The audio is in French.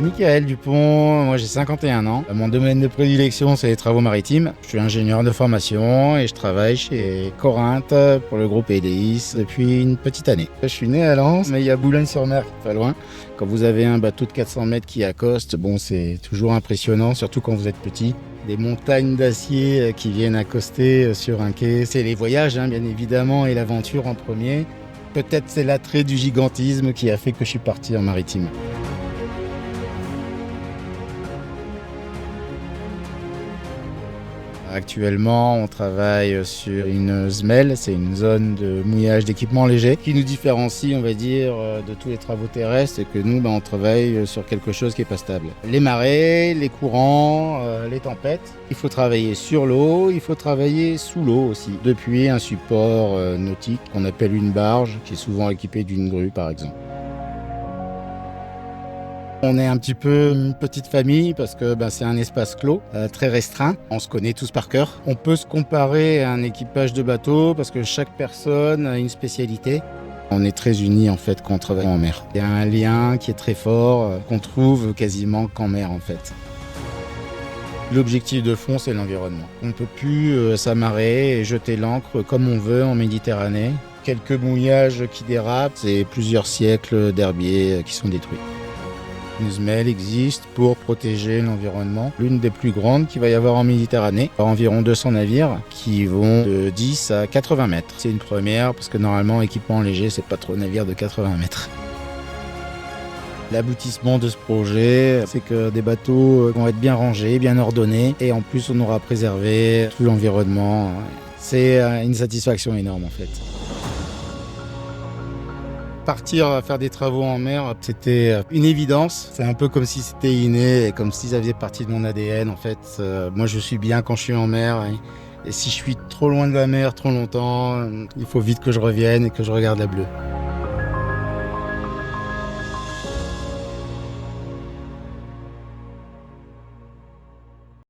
Michael Dupont, moi j'ai 51 ans. Mon domaine de prédilection c'est les travaux maritimes. Je suis ingénieur de formation et je travaille chez Corinthe pour le groupe EDIS depuis une petite année. Je suis né à Lens, mais il y a Boulogne-sur-Mer qui est pas loin. Quand vous avez un bateau de 400 mètres qui accoste, bon c'est toujours impressionnant, surtout quand vous êtes petit. Des montagnes d'acier qui viennent accoster sur un quai. C'est les voyages bien évidemment et l'aventure en premier. Peut-être c'est l'attrait du gigantisme qui a fait que je suis parti en maritime. Actuellement, on travaille sur une SMEL, c'est une zone de mouillage d'équipements légers qui nous différencie, on va dire, de tous les travaux terrestres et que nous, on travaille sur quelque chose qui n'est pas stable. Les marées, les courants, les tempêtes. Il faut travailler sur l'eau, il faut travailler sous l'eau aussi. Depuis un support nautique qu'on appelle une barge, qui est souvent équipée d'une grue par exemple. On est un petit peu une petite famille parce que c'est un espace clos, très restreint. On se connaît tous par cœur. On peut se comparer à un équipage de bateau parce que chaque personne a une spécialité. On est très unis en fait quand on travaille en mer. Il y a un lien qui est très fort, qu'on trouve quasiment qu'en mer en fait. L'objectif de fond, c'est l'environnement. On ne peut plus s'amarrer et jeter l'ancre comme on veut en Méditerranée. Quelques mouillages qui dérapent, c'est plusieurs siècles d'herbiers qui sont détruits. Une SMEL existe pour protéger l'environnement. L'une des plus grandes qu'il va y avoir en Méditerranée. Environ 200 navires qui vont de 10 à 80 mètres. C'est une première parce que normalement, équipement léger, c'est pas trop navire de 80 mètres. L'aboutissement de ce projet, c'est que des bateaux vont être bien rangés, bien ordonnés et en plus, on aura préservé tout l'environnement. C'est une satisfaction énorme en fait. Partir faire des travaux en mer, c'était une évidence. C'est un peu comme si c'était inné, et comme si ça faisait partie de mon ADN. En fait, moi, je suis bien quand je suis en mer. Et si je suis trop loin de la mer, trop longtemps, il faut vite que je revienne et que je regarde la bleue.